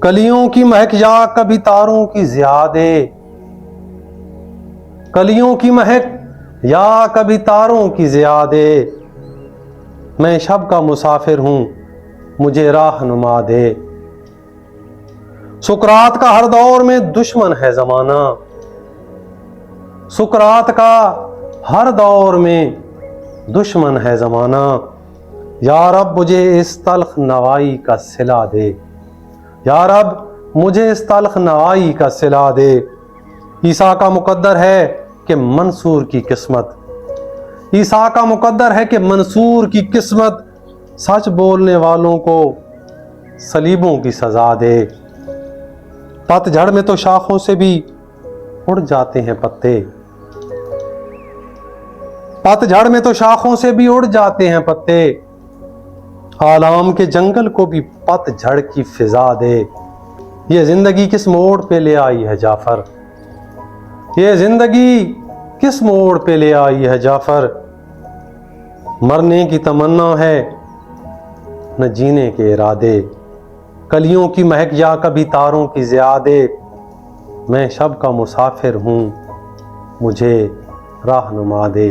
कलियों की महक या कभी तारों की ज़ियादे, कलियों की महक या कभी तारों की ज़ियादे, मैं शब का मुसाफिर हूँ मुझे राहनुमा दे। सुकरात का हर दौर में दुश्मन है ज़माना, सुकरात का हर दौर में दुश्मन है ज़माना, या रब मुझे इस तल्ख नवाई का सिला दे, या रब मुझे इस तल्ख नवाई का सिला दे। ईसा का मुकद्दर है कि मंसूर की किस्मत, ईसा का मुकद्दर है कि मंसूर की किस्मत सच बोलने वालों को सलीबों की सजा दे। पतझड़ में तो शाखों से भी उड़ जाते हैं पत्ते, पतझड़ में तो शाखों से भी उड़ जाते हैं पत्ते, आलाम के जंगल को भी पतझड़ की फिजा दे। ये जिंदगी किस मोड़ पे ले आई है जाफर, ये जिंदगी किस मोड़ पे ले आई है जाफर, मरने की तमन्ना है न जीने के इरादे, कलियों की महक या कभी तारों की ज़ियादे, मैं शब का मुसाफिर हूँ मुझे राहनुमा दे।